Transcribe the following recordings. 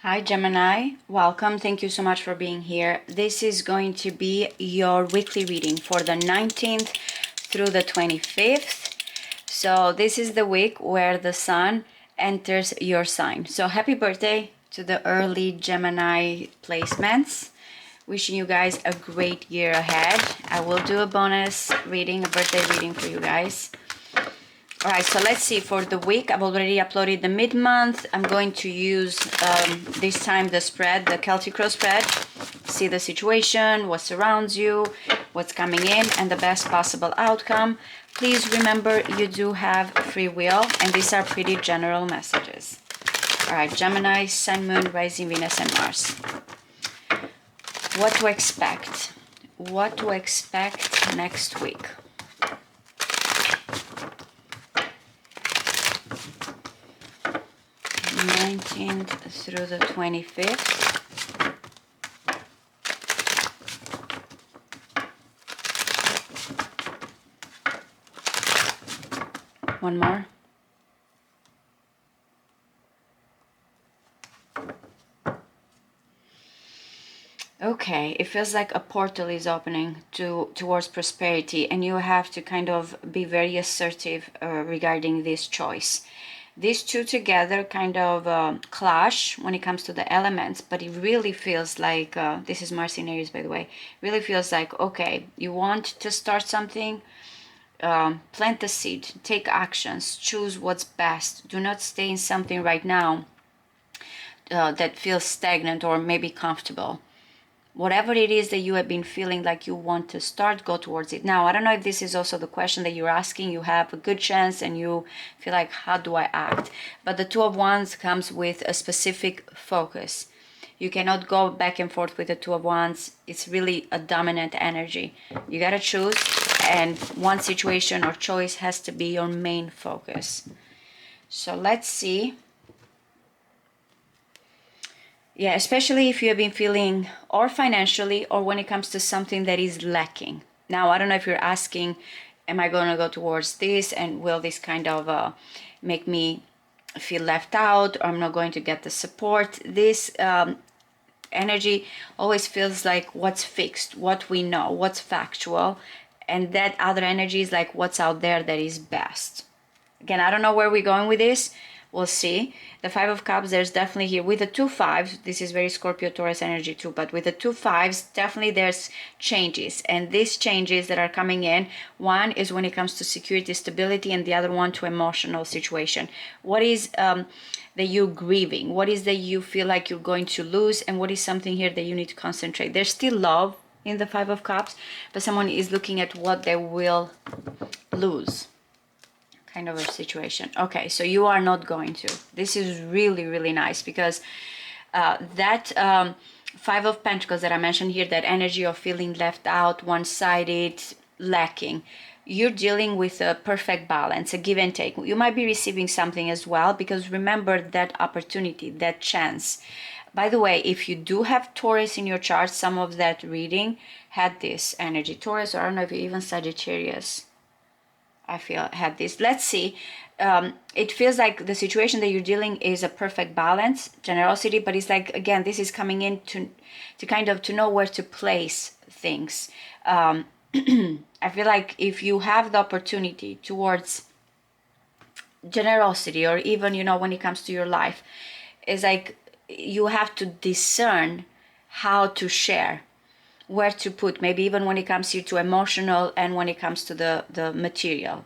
Hi Gemini, welcome. Thank you so much for being here. This is going to be your weekly reading for the 19th through the 25th. So this is the week where the sun enters your sign. So happy birthday to the early Gemini placements. Wishing you guys a great year ahead. I will do a bonus reading, a birthday reading for you guys. All right, so let's see. For the week, I've already uploaded the mid-month. I'm going to use this time the spread, the Celtic Crow spread. See the situation, what surrounds you, what's coming in, and the best possible outcome. Please remember you do have free will, and these are pretty general messages. All right, Gemini, Sun, Moon, Rising, Venus, and Mars. What to expect? What to expect next week? 19th through the 25th. One more. Okay, it feels like a portal is opening towards prosperity, and you have to kind of be very assertive regarding this choice. These two together kind of clash when it comes to the elements, but it really feels like, this is Mars in Aries, by the way, really feels like, okay, you want to start something, plant the seed, take actions, choose what's best. Do not stay in something right now that feels stagnant or maybe comfortable. Whatever it is that you have been feeling like you want to start, go towards it. Now, I don't know if this is also the question that you're asking. You have a good chance and you feel like, how do I act? But the Two of Wands comes with a specific focus. You cannot go back and forth with the Two of Wands. It's really a dominant energy. You got to choose, and one situation or choice has to be your main focus. So let's see. Yeah, especially if you have been feeling, or financially, or when it comes to something that is lacking. Now, I don't know if you're asking, am I going to go towards this, and will this kind of make me feel left out, or I'm not going to get the support? This energy always feels like what's fixed, what we know, what's factual, and that other energy is like what's out there that is best. Again, I don't know where we're going with this. We'll see. The Five of Cups, there's definitely here with the 2 5s, this is very Scorpio Taurus energy too, but with the 2 5s, definitely there's changes, and these changes that are coming in, one is when it comes to security, stability, and the other one to emotional situation. What is that you're grieving? What is that you feel like you're going to lose? And what is something here that you need to concentrate? There's still love in the Five of Cups, but someone is looking at what they will lose. Kind of a situation. Okay, so you are not going to. This is really, really nice, because that Five of Pentacles that I mentioned here, that energy of feeling left out, one-sided, lacking, you're dealing with a perfect balance, a give and take. You might be receiving something as well, because remember that opportunity, that chance. By the way, if you do have Taurus in your chart, some of that reading had this energy. Taurus, or I don't know if you even Sagittarius, I feel had this. Let's see. It feels like the situation that you're dealing is a perfect balance, generosity, but it's like, again, this is coming in to kind of to know where to place things. I feel like if you have the opportunity towards generosity, or even, you know, when it comes to your life, it's like you have to discern how to share, where to put, maybe even when it comes here to emotional and when it comes to the material.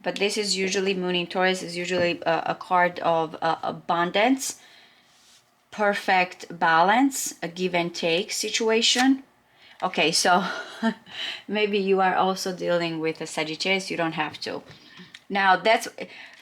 But this is usually, Moon in Taurus is usually a card of abundance, perfect balance, a give and take situation. Okay, so maybe you are also dealing with a Sagittarius. You don't have to. Now that's,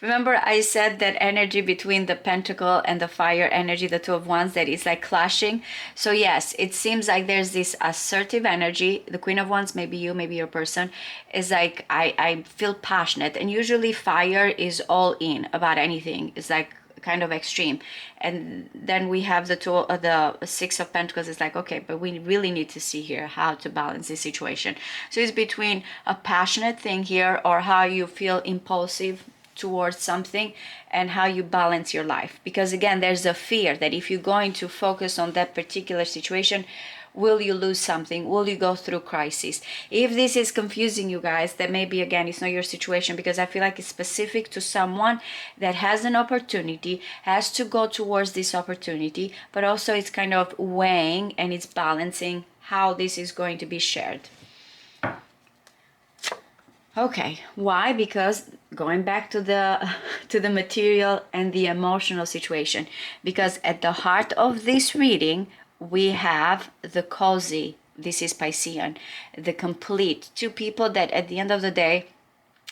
remember I said that energy between the Pentacle and the fire energy, the Two of Wands, that is like clashing. So yes, it seems like there's this assertive energy. The Queen of Wands, maybe you, maybe your person, is like, I feel passionate. And usually fire is all in about anything. It's like kind of extreme. And then we have the Six of Pentacles. It's like, okay, but we really need to see here how to balance this situation. So it's between a passionate thing here, or how you feel impulsive towards something and how you balance your life. Because again, there's a fear that if you're going to focus on that particular situation, will you lose something? Will you go through crisis? If this is confusing you guys, then maybe again it's not your situation, because I feel like it's specific to someone that has an opportunity, has to go towards this opportunity, but also it's kind of weighing and it's balancing how this is going to be shared. Okay, why? Because going back to the to the material and the emotional situation, because at the heart of this reading we have the cozy, this is Piscean, the complete, two people that at the end of the day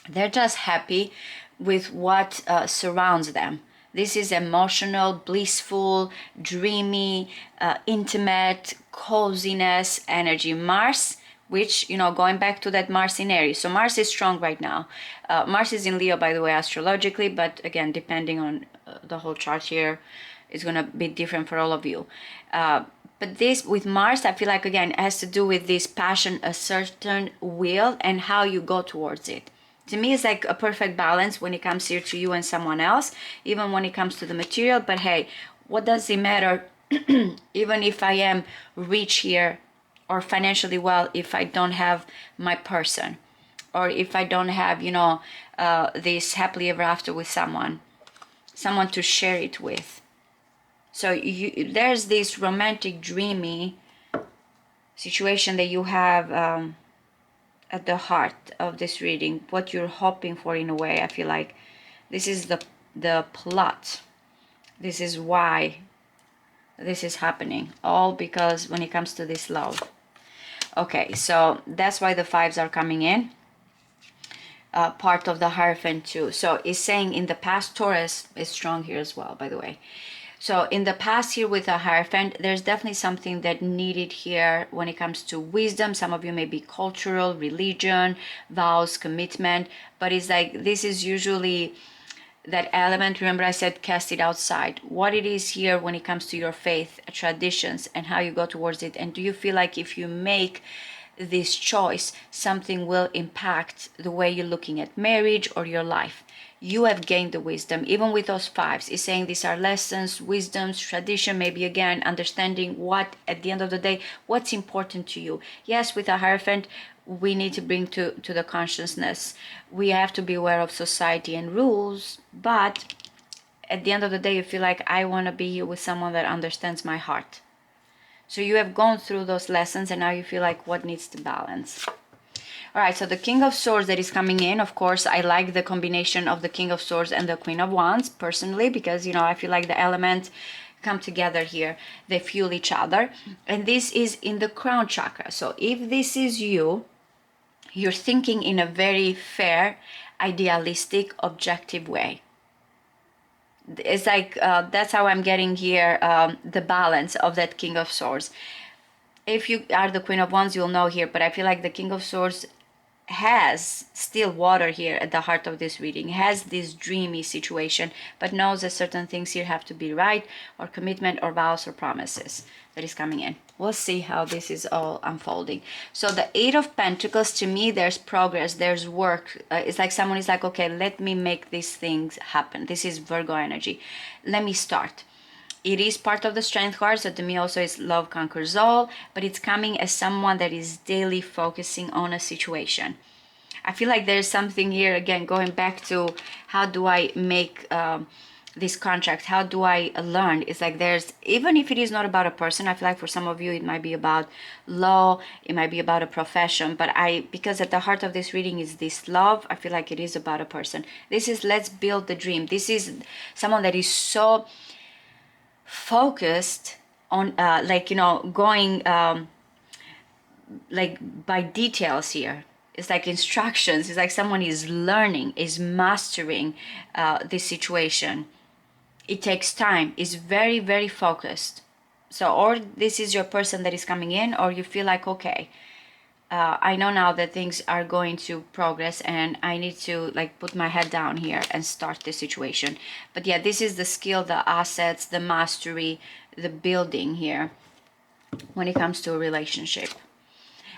they're just happy with what surrounds them. This is emotional, blissful, dreamy, intimate, coziness energy. Mars, which, going back to that Mars in Aries. So Mars is strong right now. Mars is in Leo, by the way, astrologically, but again, depending on the whole chart here, it's going to be different for all of you. But this with Mars, I feel like, again, it has to do with this passion, a certain will, and how you go towards it. To me, it's like a perfect balance when it comes here to you and someone else, even when it comes to the material. But hey, what does it matter even if I am rich here or financially well, if I don't have my person, or if I don't have, this happily ever after with someone to share it with. So there's this romantic, dreamy situation that you have at the heart of this reading, what you're hoping for in a way. I feel like this is the plot. This is why this is happening, all because when it comes to this love. Okay, so that's why the fives are coming in. Part of the Hierophant too. So it's saying in the past, Taurus is strong here as well, by the way. So in the past here with the Hierophant, there's definitely something that needed here when it comes to wisdom. Some of you may be cultural, religion, vows, commitment, but it's like this is usually that element. Remember I said cast it outside. What it is here when it comes to your faith, traditions, and how you go towards it. And do you feel like if you make this choice, something will impact the way you're looking at marriage or your life? You have gained the wisdom. Even with those fives, it's saying these are lessons, wisdoms, tradition, maybe again understanding what at the end of the day what's important to you. Yes, with a Hierophant we need to bring to the consciousness, we have to be aware of society and rules, but at the end of the day you feel like I want to be here with someone that understands my heart. So you have gone through those lessons and now you feel like what needs to balance. All right, so the King of Swords that is coming in, of course, I like the combination of the King of Swords and the Queen of Wands personally, because, I feel like the elements come together here. They fuel each other. And this is in the crown chakra. So if this is you, you're thinking in a very fair, idealistic, objective way. It's like, that's how I'm getting here, the balance of that King of Swords. If you are the Queen of Wands, you'll know here, but I feel like the King of Swords has still water here at the heart of this reading, has this dreamy situation, but knows that certain things here have to be right, or commitment or vows or promises that is coming in. We'll see how this is all unfolding. So the Eight of Pentacles, to me, there's progress, there's work. It's like someone is like, okay, let me make these things happen. This is Virgo energy. Let me start. It is part of the Strength card, so to me also is love conquers all, but it's coming as someone that is daily focusing on a situation. I feel like there's something here, again, going back to how do I make this contract, how do I learn? It's like there's, even if it is not about a person, I feel like for some of you it might be about law, it might be about a profession, but because at the heart of this reading is this love, I feel like it is about a person. This is let's build the dream. This is someone that is so focused on going like by details here. It's like instructions. It's like someone is learning, is mastering this situation. It takes time. It's very, very focused. So or this is your person that is coming in, or you feel like, okay, I know now that things are going to progress and I need to like put my head down here and start this situation. But yeah, this is the skill, the assets, the mastery, the building here when it comes to a relationship.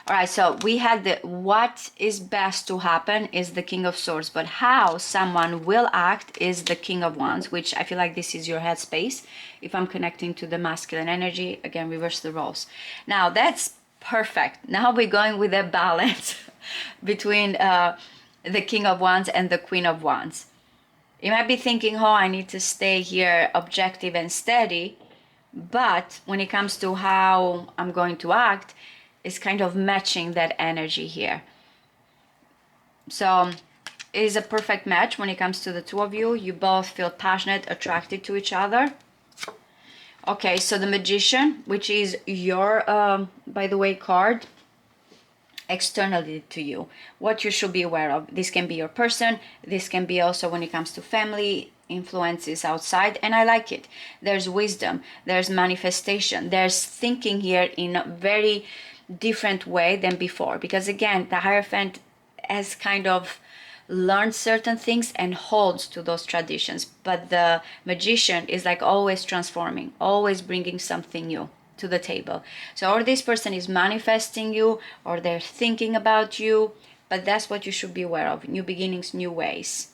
All right, so we had the what is best to happen is the King of Swords, but how someone will act is the King of Wands, which I feel like this is your headspace. If I'm connecting to the masculine energy, again, reverse the roles. Now that's perfect. Now we're going with a balance between the King of Wands and the Queen of Wands. You might be thinking, oh, I need to stay here objective and steady. But when it comes to how I'm going to act, it's kind of matching that energy here. So it is a perfect match when it comes to the two of you. You both feel passionate, attracted to each other. Okay, so the Magician, which is your, by the way, card, externally to you, what you should be aware of. This can be your person. This can be also when it comes to family influences outside, and I like it. There's wisdom, there's manifestation, there's thinking here in a very different way than before, because again, the Hierophant has kind of learned certain things and holds to those traditions, but the Magician is like always transforming, always bringing something new to the table. So or this person is manifesting you, or they're thinking about you, but that's what you should be aware of. New beginnings, new ways.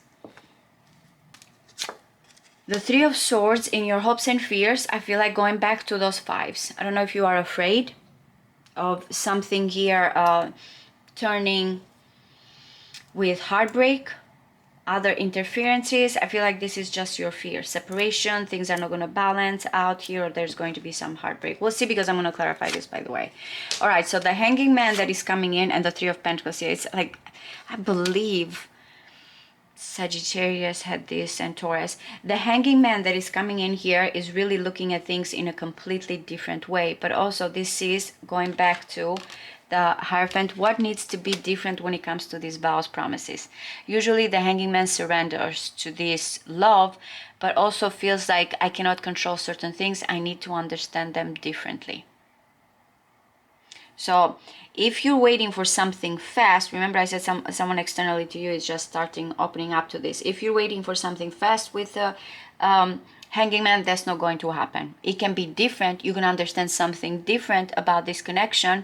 The Three of Swords, in your hopes and fears, I feel like going back to those fives. I don't know if you are afraid of something here turning with heartbreak, other interferences. I feel like this is just your fear. Separation, things are not going to balance out here, or there's going to be some heartbreak. We'll see, because I'm going to clarify this, by the way. All right, so the Hanging Man that is coming in and the Three of Pentacles here, it's like, I believe Sagittarius had this and Taurus. The Hanging Man that is coming in here is really looking at things in a completely different way, but also this is going back to the Hierophant, what needs to be different when it comes to these vows, promises. Usually the Hanging Man surrenders to this love, but also feels like I cannot control certain things, I need to understand them differently. So if you're waiting for something fast, remember I said someone externally to you is just starting opening up to this. If you're waiting for something fast with the Hanging Man, that's not going to happen. It can be different, you can understand something different about this connection,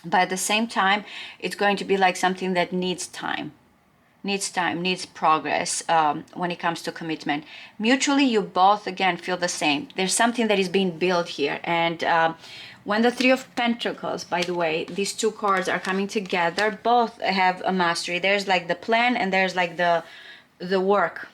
but at the same time, it's going to be like something that needs time, needs progress when it comes to commitment. Mutually, you both, again, feel the same. There's something that is being built here. And when the Three of Pentacles, by the way, these two cards are coming together, both have a mastery. There's like the plan and there's like the work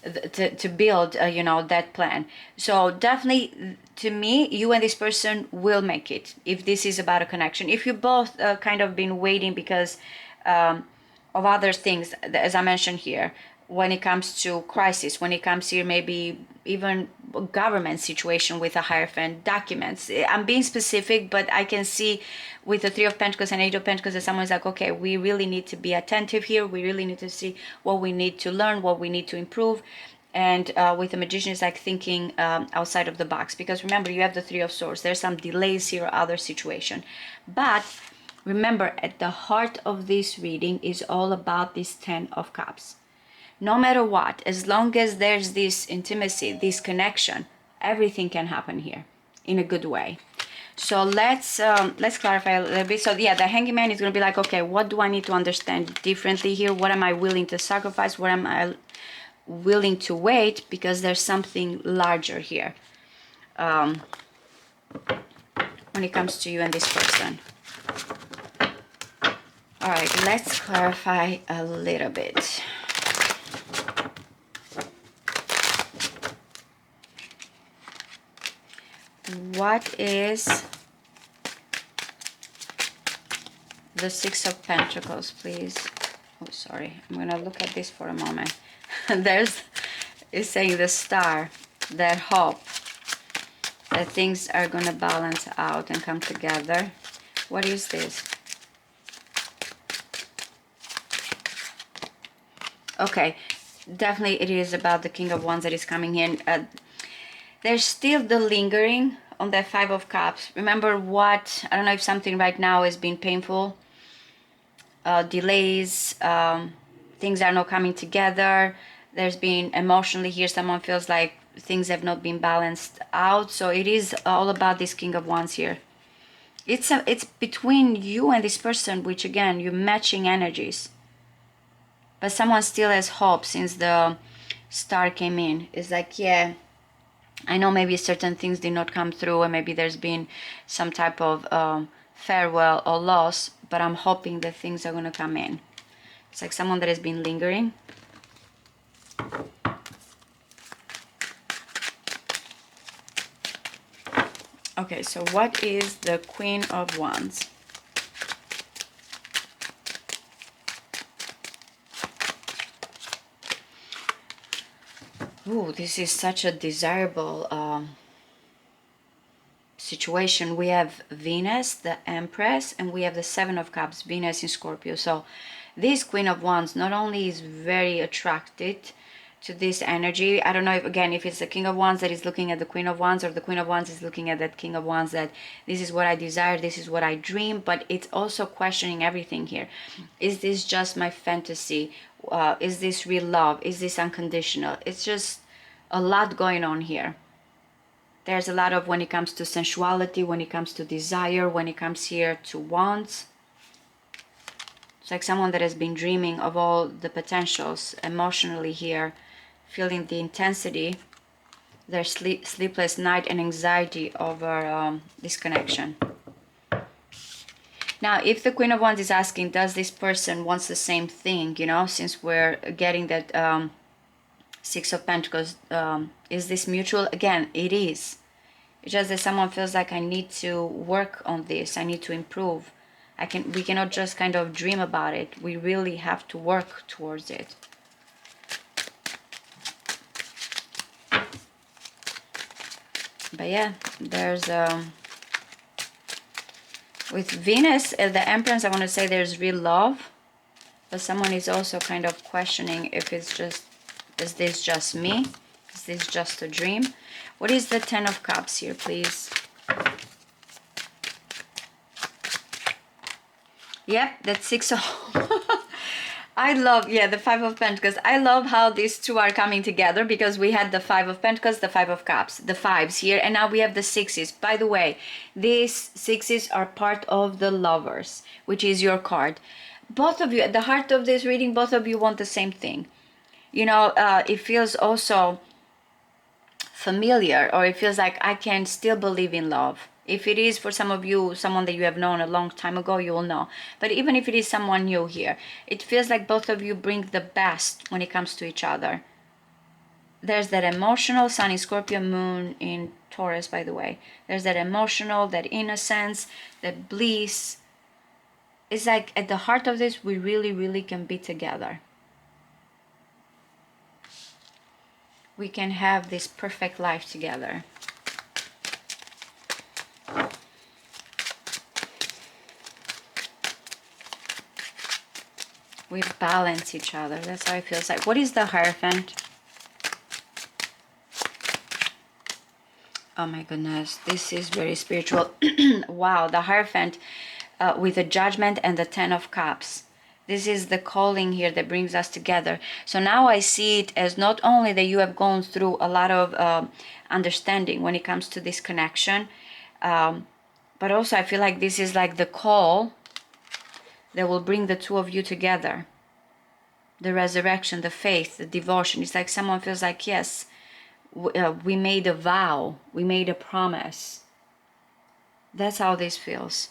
to build, you know, that plan. So definitely, to me, you and this person will make it if this is about a connection. If you both kind of been waiting because of other things, as I mentioned here, when it comes to crisis, when it comes here, maybe even government situation with a Hierophant, documents. I'm being specific, but I can see with the Three of Pentacles and Eight of Pentacles that someone's like, okay, we really need to be attentive here. We really need to see what we need to learn, what we need to improve. And with the Magician, it's like thinking outside of the box. Because remember, you have the Three of Swords. There's some delays here or other situation. But remember, at the heart of this reading is all about this Ten of Cups. No matter what, as long as there's this intimacy, this connection, everything can happen here in a good way. So let's clarify a little bit. So yeah, the Hanging Man is going to be like, okay, what do I need to understand differently here? What am I willing to sacrifice? What am I willing to wait? Because there's something larger here when it comes to you and this person. All right, let's clarify a little bit. What is the Six of Pentacles, please? Oh, sorry. I'm going to look at this for a moment. It's saying the Star, that hope, that things are going to balance out and come together. What is this? Okay, definitely it is about the King of Wands that is coming in. There's still the lingering on that Five of Cups. Remember what, I don't know if something right now has been painful. Delays, things are not coming together. There's been emotionally here, someone feels like things have not been balanced out. So it is all about this King of Wands here. It's between you and this person, which again, you're matching energies. But someone still has hope since the star came in. It's like, yeah, I know maybe certain things did not come through, and maybe there's been some type of farewell or loss, but I'm hoping that things are going to come in. It's like someone that has been lingering. Okay, so what is the Queen of Wands? Ooh, this is such a desirable situation. We have Venus, the Empress, and we have the Seven of Cups, Venus in Scorpio. So this Queen of Wands not only is very attracted to this energy. I don't know if, again, if it's the King of Wands that is looking at the Queen of Wands, or the Queen of Wands is looking at that King of Wands, that this is what I desire, this is what I dream. But it's also questioning everything here. Is this just my fantasy? Is this real love? Is this unconditional? It's just a lot going on here. There's a lot of, when it comes to sensuality, when it comes to desire, when it comes here to wants. It's like someone that has been dreaming of all the potentials emotionally here, feeling the intensity, their sleepless night and anxiety over this connection. Now, if the Queen of Wands is asking, does this person wants the same thing, you know, since we're getting that Six of Pentacles, is this mutual? Again, it is. It's just that someone feels like, I need to work on this, I need to improve. We cannot just kind of dream about it. We really have to work towards it. But yeah, there's with Venus as the Empress, I want to say there's real love, but someone is also kind of questioning if it's just, is this just me? Is this just a dream? What is the Ten of Cups here, please? Yep, that's Six of... I love, yeah, the Five of Pentacles. I love how these two are coming together, because we had the Five of Pentacles, the Five of Cups, the fives here, and now we have the sixes. By the way, these sixes are part of the Lovers, which is your card. Both of you, at the heart of this reading, both of you want the same thing. You know, it feels also familiar, or it feels like I can still believe in love. If it is for some of you, someone that you have known a long time ago, you will know. But even if it is someone new here, it feels like both of you bring the best when it comes to each other. There's that emotional, Sun in Scorpio, Moon in Taurus, by the way. There's that emotional, that innocence, that bliss. It's like at the heart of this, we really, really can be together. We can have this perfect life together. We balance each other. That's how it feels like. What is the Hierophant? Oh my goodness, this is very spiritual. Wow, the Hierophant with the Judgment and the Ten of Cups. This is the calling here that brings us together. So now I see it as not only that you have gone through a lot of understanding when it comes to this connection, but also I feel like this is like the call that will bring the two of you together. The resurrection, the faith, the devotion. It's like someone feels like, yes, we made a vow, we made a promise. That's how this feels.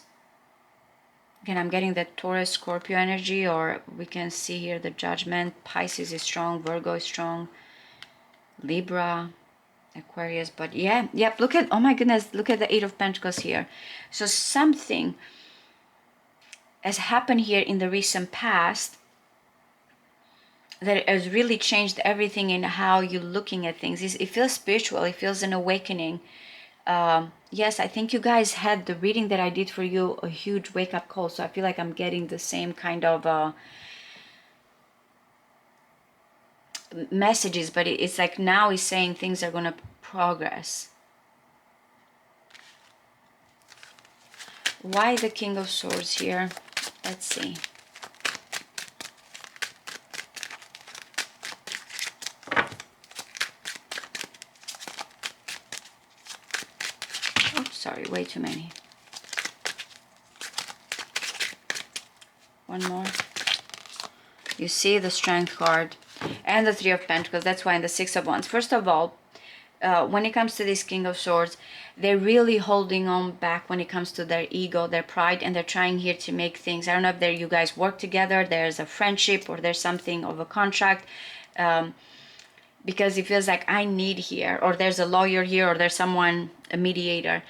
Again, I'm getting the Taurus, Scorpio energy, or we can see here the Judgment. Pisces is strong, Virgo is strong, Libra, Aquarius. But yeah, yep, look at, oh my goodness, look at the Eight of Pentacles here. So something has happened here in the recent past that has really changed everything in how you're looking at things. It feels spiritual, it feels an awakening. Yes, I think you guys had the reading that I did for you, a huge wake-up call. So I feel like I'm getting the same kind of messages, but it's like now he's saying things are going to progress. Why the King of Swords here? Let's see. Oops, sorry, way too many. One more. You see the Strength card and the Three of Pentacles. That's why in the Six of Wands. First of all, when it comes to this King of Swords, they're really holding on back when it comes to their ego, their pride, and they're trying here to make things, I don't know if you guys work together, there's a friendship or there's something of a contract, because it feels like I need here, or there's a lawyer here, or there's someone, a mediator,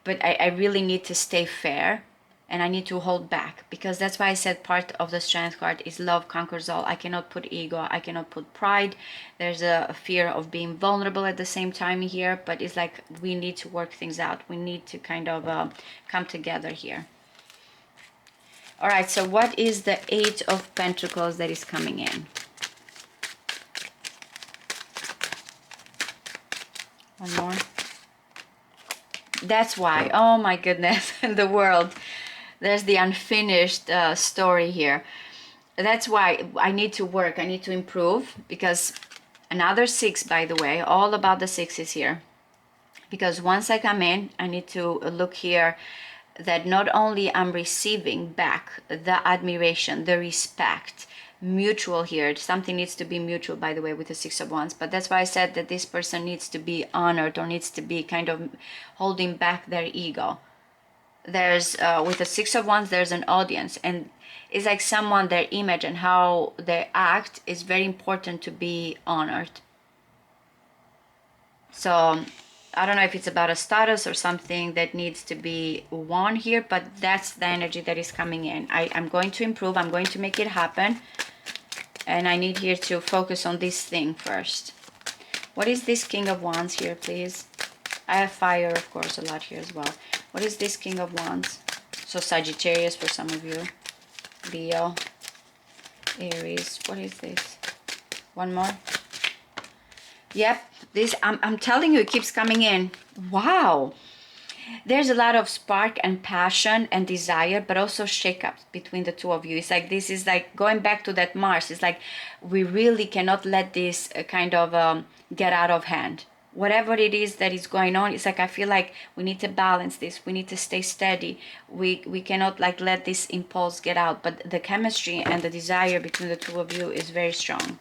but I really need to stay fair. And I need to hold back, because that's why I said part of the Strength card is love conquers all. I cannot put ego, I cannot put pride. There's a fear of being vulnerable at the same time here, but it's like we need to work things out. We need to kind of come together here. All right, so what is the Eight of Pentacles that is coming in? One more. That's why, oh my goodness, the world. There's the unfinished story here. That's why I need to work. I need to improve, because another six, by the way, all about the sixes here. Because once I come in, I need to look here that not only I'm receiving back the admiration, the respect, mutual here. Something needs to be mutual, by the way, with the Six of Wands. But that's why I said that this person needs to be honored, or needs to be kind of holding back their ego. There's with the Six of Wands, there's an audience, and it's like someone, their image and how they act is very important to be honored. So I don't know if it's about a status or something that needs to be won here, but that's the energy that is coming in. I'm going to improve, I'm going to make it happen, and I need here to focus on this thing first. What is this King of Wands here, please? I have fire, of course, a lot here as well. What is this King of Wands? So Sagittarius for some of you. Leo. Aries. What is this? One more. Yep. This, I'm telling you, it keeps coming in. Wow. There's a lot of spark and passion and desire, but also shakeups between the two of you. It's like, this is like going back to that Mars. It's like we really cannot let this kind of get out of hand. Whatever it is that is going on, it's like I feel like we need to balance this. We need to stay steady. We cannot like let this impulse get out. But the chemistry and the desire between the two of you is very strong.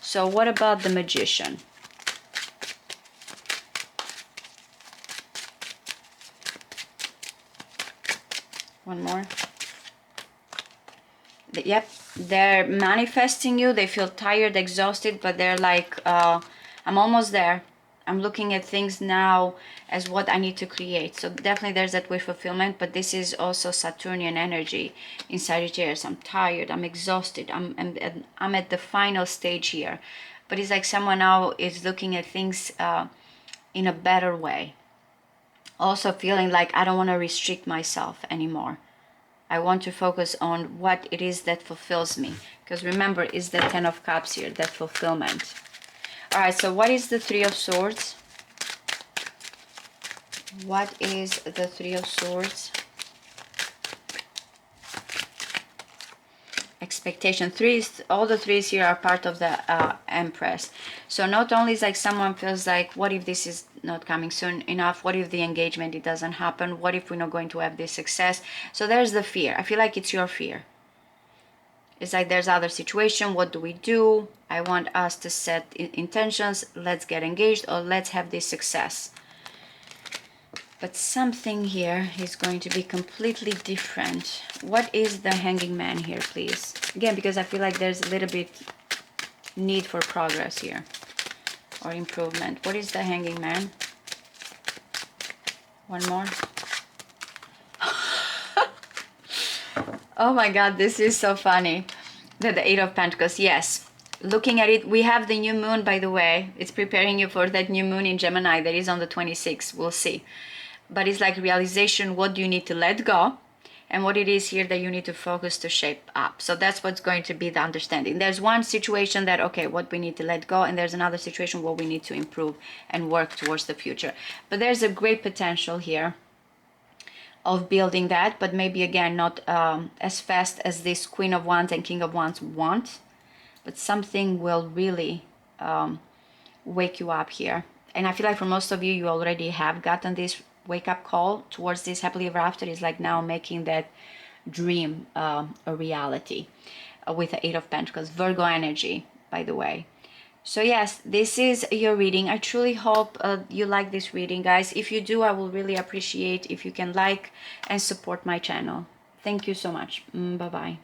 So what about the Magician? One more. Yep, they're manifesting you. They feel tired, exhausted, but they're like, I'm almost there. I'm looking at things now as what I need to create. So definitely there's that wish fulfillment, but this is also Saturnian energy in Sagittarius. I'm tired, I'm exhausted, I'm at the final stage here. But it's like someone now is looking at things in a better way. Also feeling like I don't want to restrict myself anymore. I want to focus on what it is that fulfills me. Because remember, it's the Ten of Cups here, that fulfillment. All right, so what is the Three of Swords? What is the Three of Swords? Expectation. Threes, all the threes here are part of the Empress. So not only is like someone feels like, what if this is not coming soon enough? What if the engagement, it doesn't happen? What if we're not going to have this success? So there's the fear. I feel like it's your fear. It's like there's other situation. What do we do? I want us to set intentions. Let's get engaged, or let's have this success. But something here is going to be completely different. What is the Hanging Man here, please? Again, because I feel like there's a little bit need for progress here, or improvement. What is the Hanging Man? One more. Oh my God, this is so funny. The Eight of Pentacles, yes. Looking at it, we have the new moon, by the way. It's preparing you for that new moon in Gemini that is on the 26th. We'll see. But it's like realization, what do you need to let go? And what it is here that you need to focus to shape up. So that's what's going to be the understanding. There's one situation that, okay, what we need to let go. And there's another situation what we need to improve and work towards the future. But there's a great potential here of building that, but maybe again not as fast as this Queen of Wands and King of Wands want, but something will really wake you up here. And I feel like for most of you, you already have gotten this wake-up call towards this happily ever after. Is like now making that dream a reality with the Eight of Pentacles, Virgo energy, by the way. So yes, this is your reading. I truly hope you like this reading, guys. If you do, I will really appreciate if you can like and support my channel. Thank you so much. Bye-bye.